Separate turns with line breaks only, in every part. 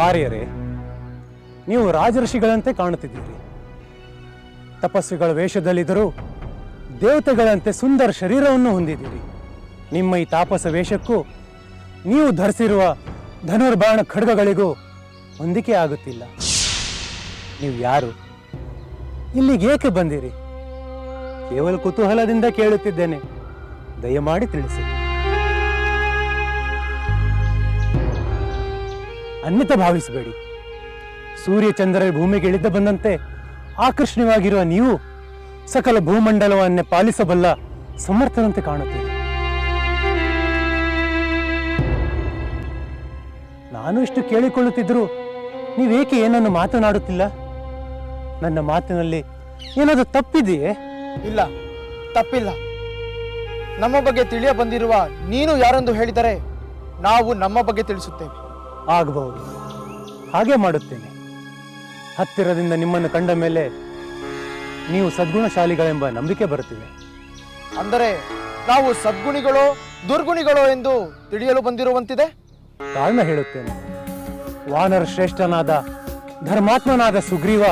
ಆರ್ಯರೇ, ನೀವು ರಾಜಋಷಿಗಳಂತೆ ಕಾಣುತ್ತಿದ್ದೀರಿ. ತಪಸ್ವಿಗಳ ವೇಷದಲ್ಲಿದ್ದರೂ ದೇವತೆಗಳಂತೆ ಸುಂದರ ಶರೀರವನ್ನು ಹೊಂದಿದ್ದೀರಿ. ನಿಮ್ಮ ಈ ತಾಪಸ ವೇಷಕ್ಕೂ ನೀವು ಧರಿಸಿರುವ ಧನುರ್ಬಾಣ ಖಡ್ಗಗಳಿಗೂ ಹೊಂದಿಕೆ ಆಗುತ್ತಿಲ್ಲ. ನೀವು ಯಾರು? ಇಲ್ಲಿಗೆ ಏಕೆ ಬಂದಿರಿ? ಕೇವಲ ಕುತೂಹಲದಿಂದ ಕೇಳುತ್ತಿದ್ದೇನೆ, ದಯಮಾಡಿ ತಿಳಿಸಿ. ಅನ್ಯತ ಭಾವಿಸಬೇಡಿ. ಸೂರ್ಯಚಂದ್ರ ಭೂಮಿಗೆ ಇಳಿದು ಬಂದಂತೆ ಆಕರ್ಷಣೀಯವಾಗಿರುವ ನೀವು ಸಕಲ ಭೂಮಂಡಲವನ್ನೇ ಪಾಲಿಸಬಲ್ಲ ಸಮರ್ಥನಂತೆ ಕಾಣುತ್ತೀರಿ. ನಾನು ಇಷ್ಟು ಕೇಳಿಕೊಳ್ಳುತ್ತಿದ್ದರೂ ನೀವೇಕೆ ಏನನ್ನು ಮಾತನಾಡುತ್ತಿಲ್ಲ? ನನ್ನ ಮಾತಿನಲ್ಲಿ ಏನಾದರೂ ತಪ್ಪಿದೆಯೇ?
ಇಲ್ಲ, ತಪ್ಪಿಲ್ಲ. ನಮ್ಮ ಬಗ್ಗೆ ತಿಳಿಯ ಬಂದಿರುವ ನೀನು ಯಾರೆಂದು ಹೇಳಿದರೆ ನಾವು ನಮ್ಮ ಬಗ್ಗೆ ತಿಳಿಸುತ್ತೇವೆ.
ಆಗಬಹುದು, ಹಾಗೆ ಮಾಡುತ್ತೇನೆ. ಹತ್ತಿರದಿಂದ ನಿಮ್ಮನ್ನು ಕಂಡ ಮೇಲೆ ನೀವು ಸದ್ಗುಣಶಾಲಿಗಳೆಂಬ ನಂಬಿಕೆ ಬರುತ್ತಿದೆ.
ಅಂದರೆ ನಾವು ಸದ್ಗುಣಿಗಳೋ ದುರ್ಗುಣಿಗಳೋ ಎಂದು ತಿಳಿಯಲು ಬಂದಿರುವಂತಿದೆ.
ಕಾರಣ ಹೇಳುತ್ತೇನೆ. ವಾನರ ಶ್ರೇಷ್ಠನಾದ ಧರ್ಮಾತ್ಮನಾದ ಸುಗ್ರೀವ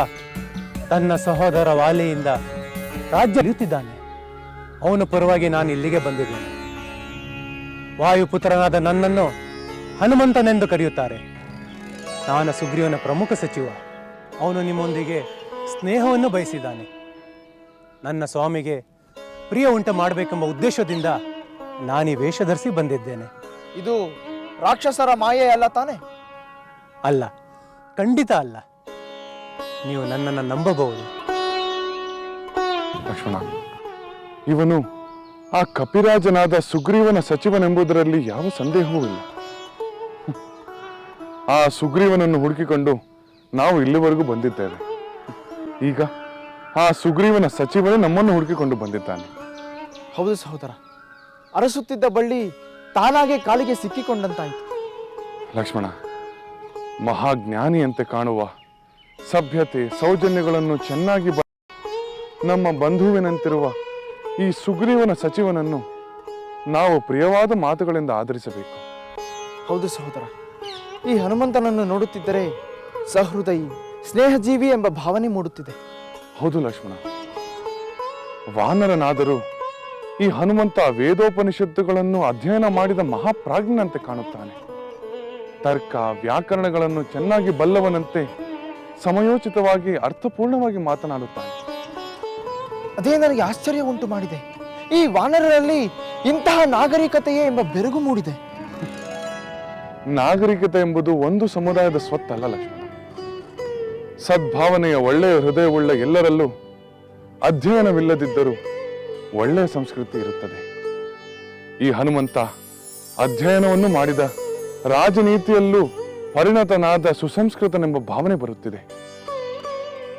ತನ್ನ ಸಹೋದರ ವಾಲಿಯಿಂದ ರಾಜ್ಯ ಇರುತ್ತಿದ್ದಾನೆ. ಅವನ ಪರವಾಗಿ ನಾನು ಇಲ್ಲಿಗೆ ಬಂದಿದ್ದೇನೆ. ವಾಯುಪುತ್ರನಾದ ನನ್ನನ್ನು ಹನುಮಂತನೆಂದು ಕರೆಯುತ್ತಾರೆ. ನಾನು ಸುಗ್ರೀವನ ಪ್ರಮುಖ ಸಚಿವ. ಅವನು ನಿಮ್ಮೊಂದಿಗೆ ಸ್ನೇಹವನ್ನು ಬಯಸಿದ್ದಾನೆ. ನನ್ನ ಸ್ವಾಮಿಗೆ ಪ್ರಿಯ ಉಂಟು ಮಾಡಬೇಕೆಂಬ ಉದ್ದೇಶದಿಂದ ನಾನೀ ವೇಷ ಧರಿಸಿ ಬಂದಿದ್ದೇನೆ.
ಇದು ರಾಕ್ಷಸರ ಮಾಯೆ ಅಲ್ಲ ತಾನೆ?
ಅಲ್ಲ, ಖಂಡಿತ ಅಲ್ಲ. ನೀವು ನನ್ನನ್ನು ನಂಬಬಹುದು.
ಲಕ್ಷ್ಮಣ, ಇವನು ಆ ಕಪಿರಾಜನಾದ ಸುಗ್ರೀವನ ಸಚಿವನೆಂಬುದರಲ್ಲಿ ಯಾವ ಸಂದೇಹವೂ ಇಲ್ಲ. ಆ ಸುಗ್ರೀವನನ್ನು ಹುಡುಕಿಕೊಂಡು ನಾವು ಇಲ್ಲಿವರೆಗೂ ಬಂದಿದ್ದೇವೆ. ಈಗ ಆ ಸುಗ್ರೀವನ ಸಚಿವನೇ ನಮ್ಮನ್ನು ಹುಡುಕಿಕೊಂಡು ಬಂದಿದ್ದಾನೆ.
ಹೌದು ಸಹೋದರ, ಅರಸುತ್ತಿದ್ದ ಬಳ್ಳಿ ತಾನಾಗೆ ಕಾಲಿಗೆ ಸಿಕ್ಕಿಕೊಂಡಂತಾಯಿತು.
ಲಕ್ಷ್ಮಣ, ಮಹಾಜ್ಞಾನಿಯಂತೆ ಕಾಣುವ ಸಭ್ಯತೆ ಸೌಜನ್ಯಗಳನ್ನು ಚೆನ್ನಾಗಿ ನಮ್ಮ ಬಂಧುವಿನಂತಿರುವ ಈ ಸುಗ್ರೀವನ ಸಚಿವನನ್ನು ನಾವು ಪ್ರಿಯವಾದ ಮಾತುಗಳಿಂದ ಆಧರಿಸಬೇಕು.
ಹೌದು ಸಹೋದರ, ಈ ಹನುಮಂತನನ್ನು ನೋಡುತ್ತಿದ್ದರೆ ಸಹೃದಯಿ ಸ್ನೇಹಜೀವಿ ಎಂಬ ಭಾವನೆ ಮೂಡುತ್ತಿದೆ.
ಹೌದು ಲಕ್ಷ್ಮಣ, ವಾನರನಾದರೂ ಈ ಹನುಮಂತ ವೇದೋಪನಿಷತ್ತುಗಳನ್ನು ಅಧ್ಯಯನ ಮಾಡಿದ ಮಹಾಪ್ರಾಜ್ಞನಂತೆ ಕಾಣುತ್ತಾನೆ. ತರ್ಕ ವ್ಯಾಕರಣಗಳನ್ನು ಚೆನ್ನಾಗಿ ಬಲ್ಲವನಂತೆ ಸಮಯೋಚಿತವಾಗಿ ಅರ್ಥಪೂರ್ಣವಾಗಿ ಮಾತನಾಡುತ್ತಾನೆ.
ಅದೇ ನನಗೆ ಆಶ್ಚರ್ಯ ಉಂಟು ಮಾಡಿದೆ. ಈ ವಾನರರಲ್ಲಿ ಇಂತಹ ನಾಗರಿಕತೆಯೇ ಎಂಬ ಬೆರಗು ಮೂಡಿದೆ.
ನಾಗರಿಕತೆ ಎಂಬುದು ಒಂದು ಸಮುದಾಯದ ಸ್ವತ್ತಲ್ಲ ಲಕ್ಷ್ಮಣ. ಸದ್ಭಾವನೆಯ ಒಳ್ಳೆಯ ಹೃದಯವುಳ್ಳ ಎಲ್ಲರಲ್ಲೂ ಅಧ್ಯಯನವಿಲ್ಲದಿದ್ದರೂ ಒಳ್ಳೆಯ ಸಂಸ್ಕೃತಿ ಇರುತ್ತದೆ. ಈ ಹನುಮಂತ ಅಧ್ಯಯನವನ್ನು ಮಾಡಿದ, ರಾಜನೀತಿಯಲ್ಲೂ ಪರಿಣತನಾದ ಸುಸಂಸ್ಕೃತನೆಂಬ ಭಾವನೆ ಬರುತ್ತಿದೆ.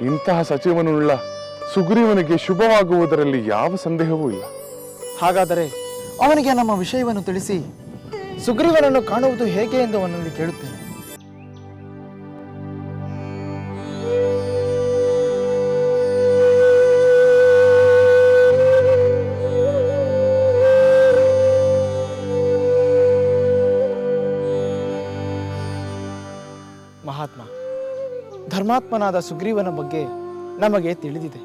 ಇಂತಹ ಸಚಿವನುಳ್ಳ ಸುಗ್ರೀವನಿಗೆ ಶುಭವಾಗುವುದರಲ್ಲಿ ಯಾವ ಸಂದೇಹವೂ ಇಲ್ಲ.
ಹಾಗಾದರೆ ಅವನಿಗೆ ನಮ್ಮ ವಿಷಯವನ್ನು ತಿಳಿಸಿ ಸುಗ್ರೀವನನ್ನು ಕಾಣುವುದು ಹೇಗೆ ಎಂದು ಅವನಲ್ಲಿ ಕೇಳುತ್ತೇನೆ. ಮಹಾತ್ಮ, ಧರ್ಮಾತ್ಮನಾದ ಸುಗ್ರೀವನ ಬಗ್ಗೆ ನಮಗೆ ತಿಳಿದಿದೆ.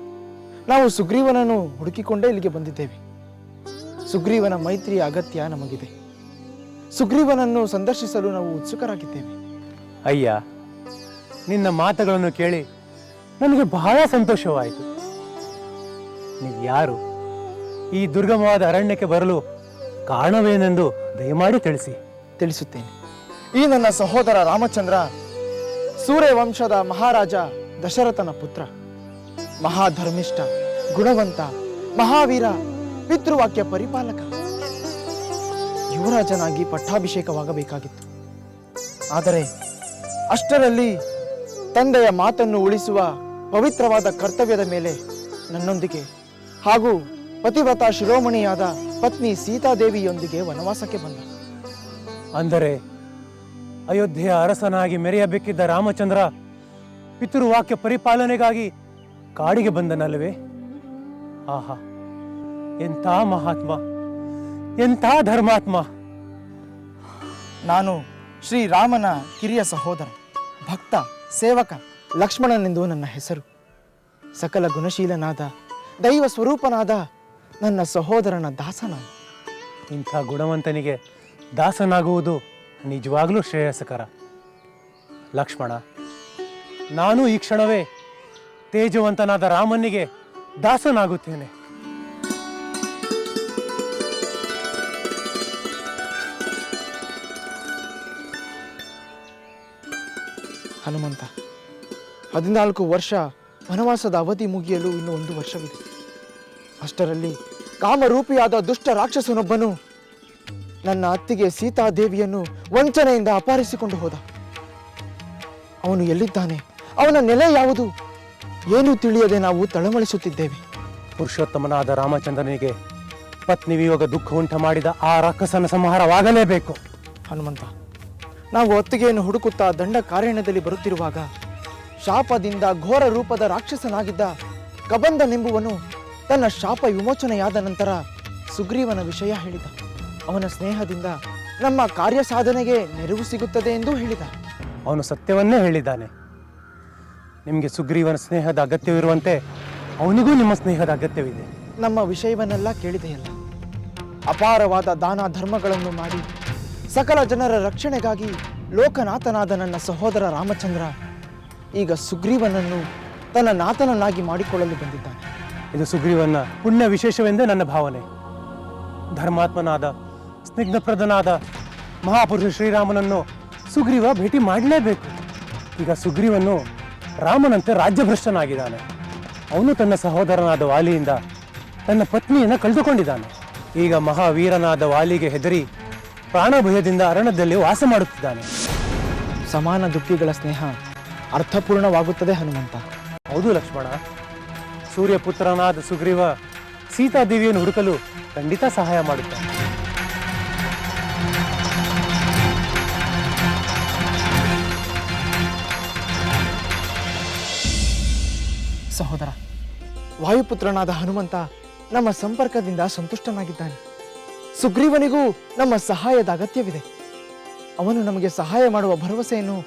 ನಾವು ಸುಗ್ರೀವನನ್ನು ಹುಡುಕಿಕೊಂಡೇ ಇಲ್ಲಿಗೆ ಬಂದಿದ್ದೇವೆ. ಸುಗ್ರೀವನ ಮೈತ್ರಿಯ ಅಗತ್ಯ ನಮಗಿದೆ. ಸುಗ್ರೀವನನ್ನು ಸಂದರ್ಶಿಸಲು ನಾವು ಉತ್ಸುಕರಾಗಿದ್ದೇವೆ.
ಅಯ್ಯ, ನಿನ್ನ ಮಾತುಗಳನ್ನು ಕೇಳಿ ನನಗೆ ಬಹಳ ಸಂತೋಷವಾಯಿತು. ನೀವು ಯಾರು? ಈ ದುರ್ಗಮವಾದ ಅರಣ್ಯಕ್ಕೆ ಬರಲು ಕಾರಣವೇನೆಂದು ದಯಮಾಡಿ ತಿಳಿಸಿ.
ತಿಳಿಸುತ್ತೇನೆ. ಈ ನನ್ನ ಸಹೋದರ ರಾಮಚಂದ್ರ ಸೂರ್ಯವಂಶದ ಮಹಾರಾಜ ದಶರಥನ ಪುತ್ರ. ಮಹಾಧರ್ಮಿಷ್ಠ, ಗುಣವಂತ, ಮಹಾವೀರ, ಪಿತೃವಾಕ್ಯ ಪರಿಪಾಲಕ. ಯುವರಾಜನಾಗಿ ಪಟ್ಟಾಭಿಷೇಕವಾಗಬೇಕಾಗಿತ್ತು. ಆದರೆ ಅಷ್ಟರಲ್ಲಿ ತಂದೆಯ ಮಾತನ್ನು ಉಳಿಸುವ ಪವಿತ್ರವಾದ ಕರ್ತವ್ಯದ ಮೇಲೆ ನನ್ನೊಂದಿಗೆ ಹಾಗೂ ಪತಿವ್ರತ ಶಿರೋಮಣಿಯಾದ ಪತ್ನಿ ಸೀತಾದೇವಿಯೊಂದಿಗೆ ವನವಾಸಕ್ಕೆ ಬಂದ.
ಅಂದರೆ ಅಯೋಧ್ಯೆಯ ಅರಸನಾಗಿ ಮೆರೆಯಬೇಕಿದ್ದ ರಾಮಚಂದ್ರ ಪಿತೃವಾಕ್ಯ ಪರಿಪಾಲನೆಗಾಗಿ ಕಾಡಿಗೆ ಬಂದನಲ್ಲವೇ? ಆಹಾ, ಎಂಥ ಮಹಾತ್ಮ, ಎಂಥ ಧರ್ಮಾತ್ಮ!
ನಾನು ಶ್ರೀರಾಮನ ಕಿರಿಯ ಸಹೋದರ. ಭಕ್ತ ಸೇವಕ ಲಕ್ಷ್ಮಣನೆಂದು ನನ್ನ ಹೆಸರು. ಸಕಲ ಗುಣಶೀಲನಾದ ದೈವ ಸ್ವರೂಪನಾದ ನನ್ನ ಸಹೋದರನ ದಾಸನ.
ಇಂಥ ಗುಣವಂತನಿಗೆ ದಾಸನಾಗುವುದು ನಿಜವಾಗಲೂ ಶ್ರೇಯಸ್ಕರ. ಲಕ್ಷ್ಮಣ, ನಾನು ಈ ಕ್ಷಣವೇ ತೇಜವಂತನಾದ ರಾಮನಿಗೆ ದಾಸನಾಗುತ್ತೇನೆ.
ಹನುಮಂತ, 14 ವರ್ಷ ವನವಾಸದ ಅವಧಿ ಮುಗಿಯಲು ಇನ್ನು 1 ವರ್ಷವಿದೆ. ಅಷ್ಟರಲ್ಲಿ ಕಾಮರೂಪಿಯಾದ ದುಷ್ಟ ರಾಕ್ಷಸನೊಬ್ಬನು ನನ್ನ ಅತ್ತಿಗೆ ಸೀತಾದೇವಿಯನ್ನು ವಂಚನೆಯಿಂದ ಅಪಹರಿಸಿಕೊಂಡು ಹೋದ. ಅವನು ಎಲ್ಲಿದ್ದಾನೆ? ಅವನ ನೆಲೆ ಯಾವುದು? ಏನೂ ತಿಳಿಯದೆ ನಾವು ತಳಮಳಿಸುತ್ತಿದ್ದೇವೆ.
ಪುರುಷೋತ್ತಮನಾದ ರಾಮಚಂದ್ರನಿಗೆ ಪತ್ನಿ ವಿಯೋಗ ದುಃಖ ಉಂಟು ಮಾಡಿದ ಆ ರಾಕ್ಷಸನ ಸಂಹಾರವಾಗಲೇಬೇಕು.
ಹನುಮಂತ, ನಾವು ಅತ್ತಿಗೆಯನ್ನು ಹುಡುಕುತ್ತಾ ದಂಡ ಕಾರಣ್ಯದಲ್ಲಿ ಬರುತ್ತಿರುವಾಗ ಶಾಪದಿಂದ ಘೋರ ರೂಪದ ರಾಕ್ಷಸನಾಗಿದ್ದ ಕಬಂಧನೆಂಬುವನು ತನ್ನ ಶಾಪ ವಿಮೋಚನೆಯಾದ ನಂತರ ಸುಗ್ರೀವನ ವಿಷಯ ಹೇಳಿದ. ಅವನ ಸ್ನೇಹದಿಂದ ನಮ್ಮ ಕಾರ್ಯ ಸಾಧನೆಗೆ ನೆರವು ಸಿಗುತ್ತದೆ ಎಂದು ಹೇಳಿದ.
ಅವನು ಸತ್ಯವನ್ನೇ ಹೇಳಿದ್ದಾನೆ. ನಿಮಗೆ ಸುಗ್ರೀವನ ಸ್ನೇಹದ ಅಗತ್ಯವಿರುವಂತೆ ಅವನಿಗೂ ನಿಮ್ಮ ಸ್ನೇಹದ ಅಗತ್ಯವಿದೆ.
ನಮ್ಮ ವಿಷಯವನ್ನೆಲ್ಲ ಕೇಳಿದೆಯಲ್ಲ. ಅಪಾರವಾದ ದಾನ ಧರ್ಮಗಳನ್ನು ಮಾಡಿ ಸಕಲ ಜನರ ರಕ್ಷಣೆಗಾಗಿ ಲೋಕನಾಥನಾದ ನನ್ನ ಸಹೋದರ ರಾಮಚಂದ್ರ ಈಗ ಸುಗ್ರೀವನನ್ನು ತನ್ನ ನಾಥನನ್ನಾಗಿ ಮಾಡಿಕೊಳ್ಳಲು ಬಂದಿದ್ದಾನೆ.
ಇದು ಸುಗ್ರೀವನ ಪುಣ್ಯ ವಿಶೇಷವೆಂದೇ ನನ್ನ ಭಾವನೆ. ಧರ್ಮಾತ್ಮನಾದ ಸ್ನಿಗ್ಧಪ್ರದನಾದ ಮಹಾಪುರುಷ ಶ್ರೀರಾಮನನ್ನು ಸುಗ್ರೀವ ಭೇಟಿ ಮಾಡಲೇಬೇಕು. ಈಗ ಸುಗ್ರೀವನು ರಾಮನಂತೆ ರಾಜ್ಯಭ್ರಷ್ಟನಾಗಿದ್ದಾನೆ. ಅವನು ತನ್ನ ಸಹೋದರನಾದ ವಾಲಿಯಿಂದ ತನ್ನ ಪತ್ನಿಯನ್ನು ಕಳೆದುಕೊಂಡಿದ್ದಾನೆ. ಈಗ ಮಹಾವೀರನಾದ ವಾಲಿಗೆ ಹೆದರಿ ಪ್ರಾಣಭಯದಿಂದ ಅರಣ್ಯದಲ್ಲಿ ವಾಸ ಮಾಡುತ್ತಿದ್ದಾನೆ.
ಸಮಾನ ದುಃಖಿಗಳ ಸ್ನೇಹ ಅರ್ಥಪೂರ್ಣವಾಗುತ್ತದೆ ಹನುಮಂತ.
ಹೌದು ಲಕ್ಷ್ಮಣ, ಸೂರ್ಯಪುತ್ರನಾದ ಸುಗ್ರೀವ ಸೀತಾದೇವಿಯನ್ನು ಹುಡುಕಲು ಖಂಡಿತ ಸಹಾಯ ಮಾಡುತ್ತಾನೆ.
ಸಹೋದರ, ವಾಯುಪುತ್ರನಾದ ಹನುಮಂತ ನಮ್ಮ ಸಂಪರ್ಕದಿಂದ ಸಂತುಷ್ಟನಾಗಿದ್ದಾನೆ. ಸುಗ್ರೀವನಿಗೂ ನಮ್ಮ ಸಹಾಯದ ಅಗತ್ಯವಿದೆ. ಅವನು ನಮಗೆ ಸಹಾಯ ಮಾಡುವ ಭರವಸೆಯನ್ನು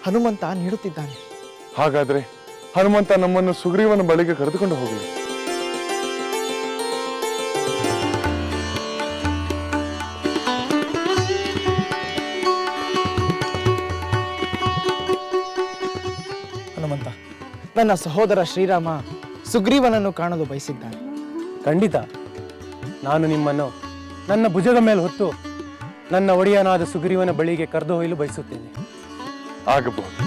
ಹನುಮಂತ ನೀಡುತ್ತಿದ್ದಾನೆ.
ಹಾಗಾದ್ರೆ ಹನುಮಂತ ನಮ್ಮನ್ನು ಸುಗ್ರೀವನ ಬಳಿಗೆ ಕರೆದುಕೊಂಡು ಹೋಗಲಿ.
ಹನುಮಂತ, ನನ್ನ ಸಹೋದರ ಶ್ರೀರಾಮ ಸುಗ್ರೀವನನ್ನು ಕಾಣಲು ಬಯಸಿದ್ದಾನೆ.
ಖಂಡಿತ ನಾನು ನಿಮ್ಮನ್ನು ನನ್ನ ಭುಜದ ಮೇಲೆ ಹೊತ್ತು ನನ್ನ ಒಡೆಯನಾದ ಸುಗ್ರೀವನ ಬಳಿಗೆ ಕರೆದೊಯ್ಯಲು ಬಯಸುತ್ತೇನೆ.
ಆಗಬಹುದು.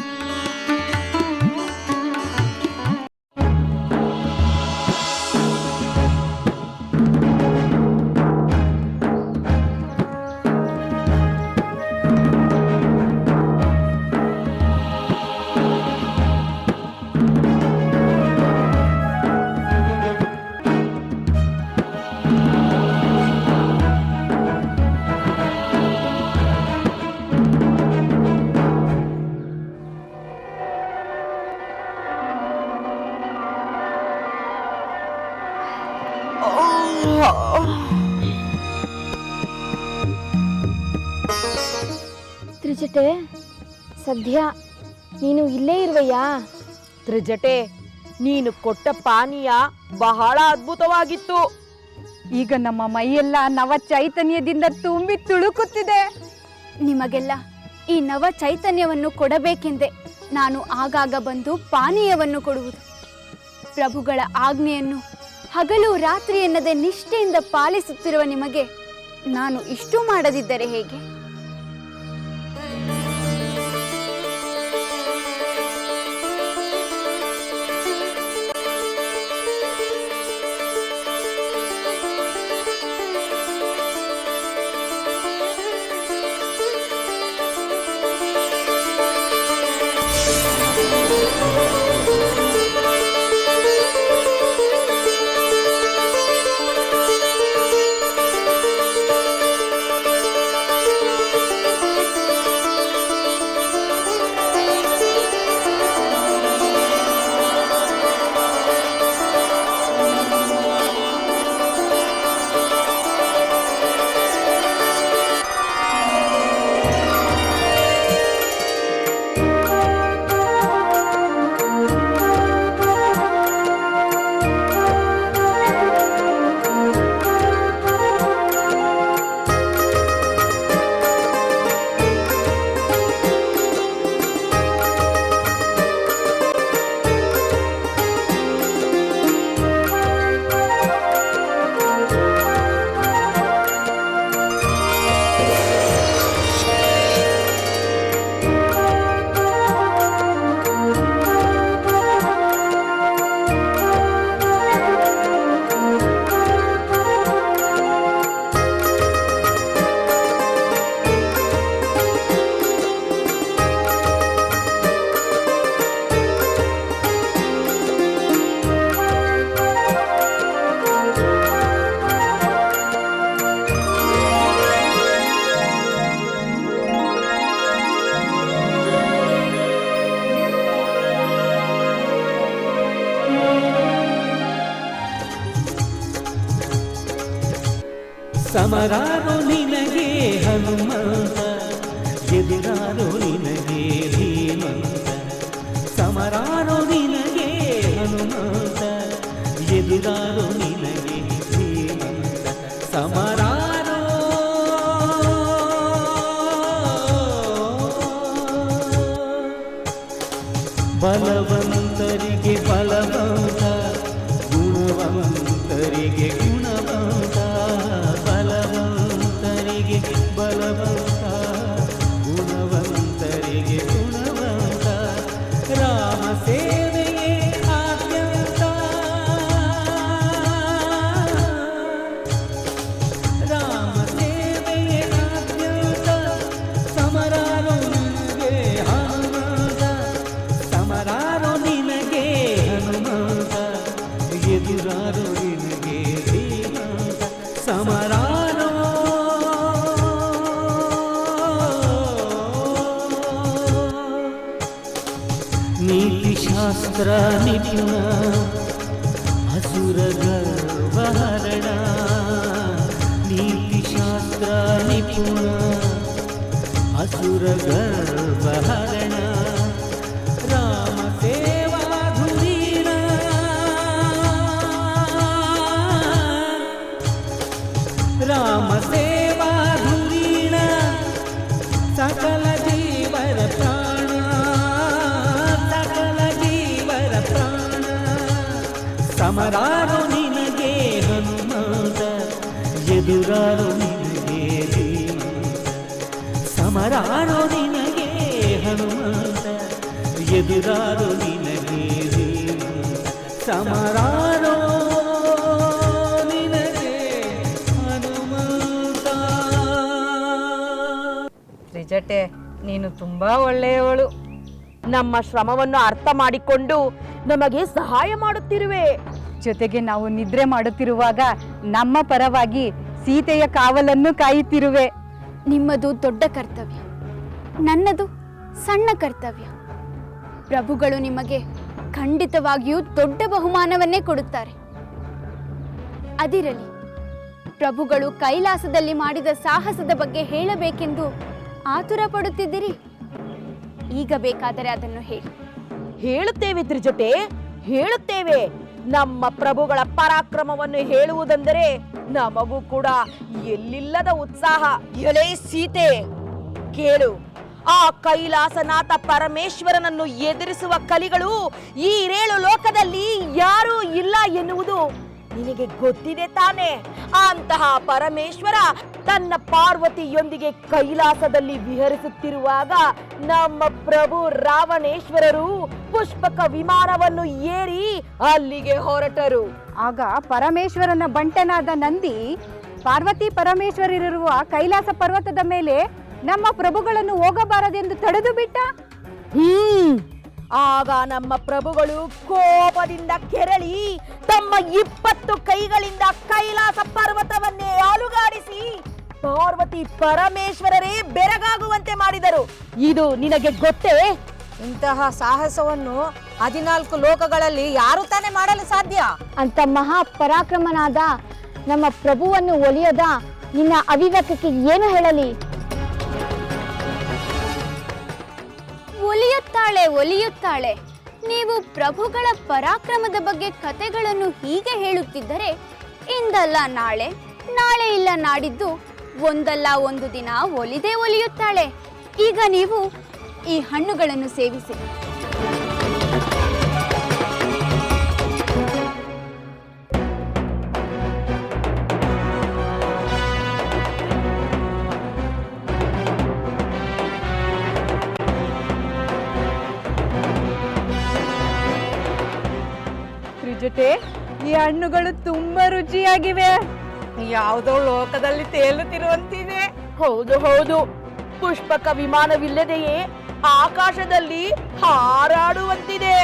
ತ್ರಿಜಟೆ, ಸದ್ಯ ನೀನು ಇಲ್ಲೇ ಇರುವೆಯಾ?
ತ್ರಿಜಟೆ, ನೀನು ಕೊಟ್ಟ ಪಾನೀಯ ಬಹಳ ಅದ್ಭುತವಾಗಿತ್ತು.
ಈಗ ನಮ್ಮ ಮೈಯೆಲ್ಲ ನವ ಚೈತನ್ಯದಿಂದ ತುಂಬಿ ತುಳುಕುತ್ತಿದೆ.
ನಿಮಗೆಲ್ಲ ಈ ನವ ಚೈತನ್ಯವನ್ನು ಕೊಡಬೇಕೆಂದೇ ನಾನು ಆಗಾಗ ಬಂದು ಪಾನೀಯವನ್ನು ಕೊಡುವುದು. ಪ್ರಭುಗಳ ಆಜ್ಞೆಯನ್ನು ಹಗಲು ರಾತ್ರಿ ಎನ್ನದೆ ನಿಷ್ಠೆಯಿಂದ ಪಾಲಿಸುತ್ತಿರುವ ನಿಮಗೆ ನಾನು ಇಷ್ಟು ಮಾಡದಿದ್ದರೆ ಹೇಗೆ?
ಸಮರಾರೋ ನಿನಗೆ ಹನುಮಂತ ಎದುರಾರೋ ನಿನಗೆ ಧೀಮಂತ ಸಮರಾರೋ ನಿನಗೆ ಹನುಮಂತ ಎದುರಾರೋ ನಿನಗೆ ಧೀಮಂತ ಸಮರಾರೋ ಬಲವಂತರಿಗೆ ಬಲವಂತ ಗುಣವಂತರಿಗೆ ಗುಣವಂತ ಬಲವಂತರಿಗೆ ಬಲವಂತ ಗುಣವಂತರಿಗೆ ಗುಣವಂತ ರಾಮ ಸೇವೆಯೇ ಆದ್ಯಂತ ರಾಮ ಸೇವೆಯೇ ಆದ್ಯಂತ ಸಮರಾರೋ ನಿನಗೆ ಹನುಮಂತ ಸಮರಾರೋ ನಿನಗೆ ಹನುಮಂತ ಎದುರಾರೋ ನಿನಗೆ ಧೀಮಂತ ಸಮರಾರೋ ನೀತಿಶಾಸ್ತ್ರ ನಿಪುಣ ಅಸುರ ಗರ್ವಹರಣ ನೀತಿಶಾಸ್ತ್ರ ನಿಪುಣ ಅಸುರ ಗರ್ವಹರಣ ರಾಮ ಸೇವಾ ಧುರೀಣ ರಾಮ ಸೇವಾ ಧುರೀಣ ಸಕಲ ಜೀವರ ಪ್ರಾಣ ಸಕಲ ಜೀವರ ಪ್ರಾಣ ಸಮರಾರೋ ನಿನಗೆ ಹನುಮಂತ ಎದುರಾರೋ ನಿನಗೆ ಧೀಮಂತ ಸಮರಾರೋ ನಿನಗೆ ಹನುಮಂತ ಎದುರಾರೋ ನಿನಗೆ ಧೀಮಂತ ಸಮರಾರೋ ನಿನಗೆ ಹನುಮಂತ.
ತ್ರಿಜಟೆ, ನೀನು ತುಂಬಾ ಒಳ್ಳೆಯವಳು. ನಮ್ಮ ಶ್ರಮವನ್ನು ಅರ್ಥ ಮಾಡಿಕೊಂಡು ನಮಗೆ ಸಹಾಯ ಮಾಡುತ್ತಿರುವೆ.
ಜೊತೆಗೆ ನಾವು ನಿದ್ರೆ ಮಾಡುತ್ತಿರುವಾಗ ನಮ್ಮ ಪರವಾಗಿ ಸೀತೆಯ ಕಾವಲನ್ನು ಕಾಯುತ್ತಿರುವೆ.
ನಿಮ್ಮದು ದೊಡ್ಡ ಕರ್ತವ್ಯ, ನನ್ನದು ಸಣ್ಣ ಕರ್ತವ್ಯ. ಪ್ರಭುಗಳು ನಿಮಗೆ ಖಂಡಿತವಾಗಿಯೂ ದೊಡ್ಡ ಬಹುಮಾನವನ್ನೇ ಕೊಡುತ್ತಾರೆ. ಅದಿರಲಿ, ಪ್ರಭುಗಳು ಕೈಲಾಸದಲ್ಲಿ ಮಾಡಿದ ಸಾಹಸದ ಬಗ್ಗೆ ಹೇಳಬೇಕೆಂದು ಆತುರ ಪಡುತ್ತಿದ್ದೀರಿ. ಈಗ ಬೇಕಾದರೆ ಅದನ್ನು ಹೇಳಿ.
ಹೇಳುತ್ತೇವೆ ತ್ರಿಜಟೆ, ಹೇಳುತ್ತೇವೆ. ನಮ್ಮ ಪ್ರಭುಗಳ ಪರಾಕ್ರಮವನ್ನು ಹೇಳುವುದೆಂದರೆ ನಮಗೂ ಕೂಡ ಎಲ್ಲಿಲ್ಲದ ಉತ್ಸಾಹ. ಎಲೆ ಸೀತೆ, ಕೇಳು. ಆ ಕೈಲಾಸನಾಥ ಪರಮೇಶ್ವರನನ್ನು ಎದುರಿಸುವ ಕಲಿಗಳು ಈ 7 ಲೋಕದಲ್ಲಿ ಯಾರೂ ಇಲ್ಲ ಎನ್ನುವುದು ನಿನಗೆ ಗೊತ್ತಿದೆ ತಾನೆ? ಅಂತಹ ಪರಮೇಶ್ವರ ತನ್ನ ಪಾರ್ವತಿಯೊಂದಿಗೆ ಕೈಲಾಸದಲ್ಲಿ ವಿಹರಿಸುತ್ತಿರುವಾಗ ನಮ್ಮ ಪ್ರಭು ರಾವಣೇಶ್ವರರು ಪುಷ್ಪಕ ವಿಮಾನವನ್ನು ಏರಿ ಅಲ್ಲಿಗೆ ಹೊರಟರು.
ಆಗ ಪರಮೇಶ್ವರನ ಬಂಟನಾದ ನಂದಿ ಪಾರ್ವತಿ ಪರಮೇಶ್ವರರಿರುವ ಕೈಲಾಸ ಪರ್ವತದ ಮೇಲೆ ನಮ್ಮ ಪ್ರಭುಗಳನ್ನು ಹೋಗಬಾರದೆಂದು ತಡೆದು ಬಿಟ್ಟ.
ಆಗ ನಮ್ಮ ಪ್ರಭುಗಳು ಕೋಪದಿಂದ ಕೆರಳಿ ತಮ್ಮ 20 ಕೈಗಳಿಂದ ಕೈಲಾಸ ಪರ್ವತವನ್ನೇ ಅಲುಗಾಡಿಸಿ ಪಾರ್ವತಿ ಪರಮೇಶ್ವರರೇ ಬೆರಗಾಗುವಂತೆ ಮಾಡಿದರು. ಇದು ನಿನಗೆ ಗೊತ್ತೇ?
ಇಂತಹ ಸಾಹಸವನ್ನು 14 ಲೋಕಗಳಲ್ಲಿ ಯಾರು ತಾನೇ ಮಾಡಲು ಸಾಧ್ಯ?
ಅಂತ ಮಹಾ ಪರಾಕ್ರಮನಾದ ನಮ್ಮ ಪ್ರಭುವನ್ನು ಒಲಿಯದ ನಿನ್ನ ಅವಿವೇಕಕ್ಕೆ ಏನು ಹೇಳಲಿ? ಒಲಿಯುತ್ತಾಳೆ ಒಲಿಯುತ್ತಾಳೆ. ನೀವು ಪ್ರಭುಗಳ ಪರಾಕ್ರಮದ ಬಗ್ಗೆ ಕತೆಗಳನ್ನು ಹೀಗೆ ಹೇಳುತ್ತಿದ್ದರೆ ಇಂದಲ್ಲ ನಾಳೆ, ನಾಳೆ ಇಲ್ಲ ನಾಡಿದ್ದು, ಒಂದಲ್ಲ ಒಂದು ದಿನ ಒಲಿದೇ ಒಲಿಯುತ್ತಾಳೆ. ಈಗ ನೀವು ಈ ಹಣ್ಣುಗಳನ್ನು ಸೇವಿಸಿ.
ತ್ರಿಜಟೆ, ಈ ಹಣ್ಣುಗಳು ತುಂಬಾ ರುಚಿಯಾಗಿವೆ.
ಯಾವುದೋ ಲೋಕದಲ್ಲಿ ತೇಲುತ್ತಿರುವಂತಿದೆ.
ಹೌದು ಹೌದು, ಪುಷ್ಪಕ ವಿಮಾನವಿಲ್ಲದೆಯೇ ಆಕಾಶದಲ್ಲಿ ಹಾರಾಡುವಂತಿದೆ.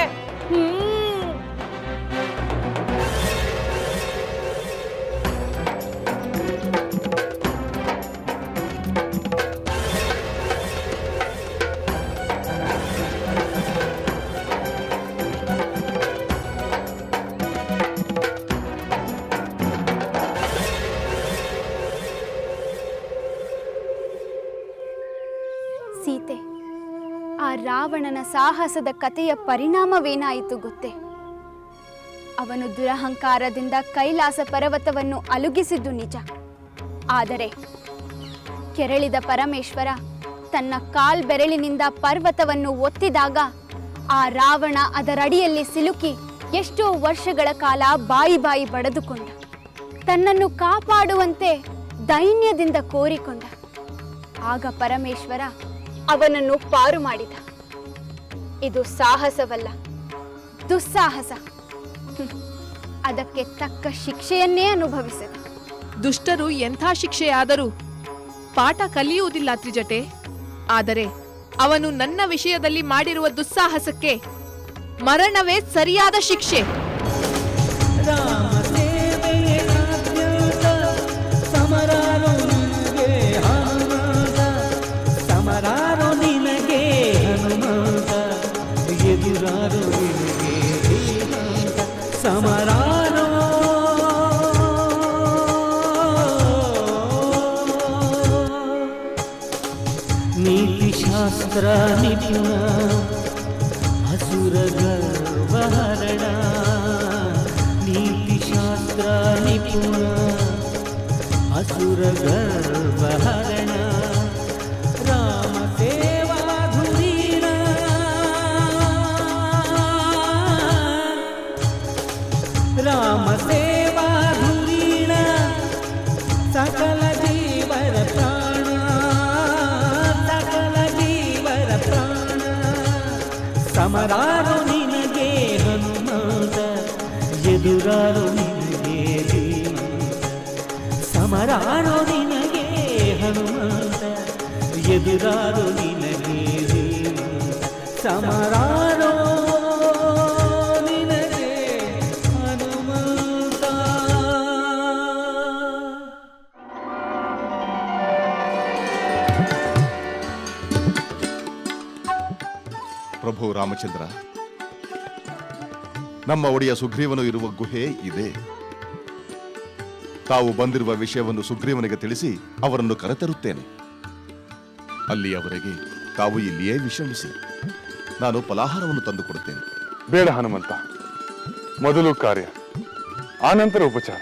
ಆ ರಾವಣನ ಸಾಹಸದ ಕಥೆಯ ಪರಿಣಾಮವೇನಾಯಿತು ಗೊತ್ತೇ? ಅವನು ದುರಹಂಕಾರದಿಂದ ಕೈಲಾಸ ಪರ್ವತವನ್ನು ಅಲುಗಿಸಿದ್ದು ನಿಜ. ಆದರೆ ಕೆರಳಿದ ಪರಮೇಶ್ವರ ತನ್ನ ಕಾಲ್ಬೆರಳಿನಿಂದ ಪರ್ವತವನ್ನು ಒತ್ತಿದಾಗ ಆ ರಾವಣ ಅದರಡಿಯಲ್ಲಿ ಸಿಲುಕಿ ಎಷ್ಟೋ ವರ್ಷಗಳ ಕಾಲ ಬಾಯಿ ಬಾಯಿ ಬಡಿದುಕೊಂಡ. ತನ್ನನ್ನು ಕಾಪಾಡುವಂತೆ ದೈನ್ಯದಿಂದ ಕೋರಿಕೊಂಡ. ಆಗ ಪರಮೇಶ್ವರ ಅವನನ್ನು ಪಾರು ಮಾಡಿದ. ಇದು ಸಾಹಸವಲ್ಲ, ದುಸ್ಸಾಹಸ. ಅದಕ್ಕೆ ತಕ್ಕ ಶಿಕ್ಷೆಯನ್ನೇ ಅನುಭವಿಸಿದ.
ದುಷ್ಟರು ಎಂಥ ಶಿಕ್ಷೆಯಾದರೂ ಪಾಠ ಕಲಿಯುವುದಿಲ್ಲ ತ್ರಿಜಟೆ. ಆದರೆ ಅವನು ನನ್ನ ವಿಷಯದಲ್ಲಿ ಮಾಡಿರುವ ದುಸ್ಸಾಹಸಕ್ಕೆ ಮರಣವೇ ಸರಿಯಾದ ಶಿಕ್ಷೆ.
ರಾಮ ಸೇವೆಯಾದ್ಯಂತ ಸಮರಾರೋ ನಿನಗೆ ಹನುಮಂತ, ಸಮರಾರೋ ನಿನಗೆ ಹನುಮಂತ, ಎದುರಾರೋ ನಿನಗೆ ಧೀಮಂತ, ಸಮರಾರೋ ನೀತಿಶಾಸ್ತ್ರ ನಿಪುಣ ಅಸುರ ಗರ್ವಹರಣ, ನೀತಿಶಾಸ್ತ್ರ ನಿಪುಣ ಅಸುರ ಗರ್ವಹರಣ, ರಾಮ ಸೇವಾ ಧುರೀಣ, ರಾಮ ಸೇವಾ ಧುರೀಣ, ಸಕಲ ಜೀವರ ಪ್ರಾಣ, ಸಕಲ ಜೀವರ ಪ್ರಾಣ, ಸಮರಾರೋ ನಿನಗೆ ಹನುಮಂತ, ಎದುರಾರೋ ನಿನಗೆ ಧೀಮಂತ, ಸಮರಾರೋ ನಿನಗೆ ಹನುಮಂತ, ಎದುರಾರೋ ನಿನಗೆ ಧೀಮಂತ, ಸಮರಾರೋ ನಿನಗೆ ಹನುಮಂತ.
ಪ್ರಭು ರಾಮಚಂದ್ರ, ನಮ್ಮ ಒಡೆಯ ಸುಗ್ರೀವನು ಇರುವ ಗುಹೆ ಇದೆ. ತಾವು ಬಂದಿರುವ ವಿಷಯವನ್ನು ಸುಗ್ರೀವನಿಗೆ ತಿಳಿಸಿ ಅವರನ್ನು ಕರೆತರುತ್ತೇನೆ. ಅಲ್ಲಿಯವರೆಗೆ ತಾವು ಇಲ್ಲಿಯೇ ವಿಶ್ರಮಿಸಿ. ನಾನು ಫಲಾಹಾರವನ್ನು ತಂದುಕೊಡುತ್ತೇನೆ.
ಬೇಡ ಹನುಮಂತ, ಮೊದಲು ಕಾರ್ಯ, ಆನಂತರ ಉಪಚಾರ.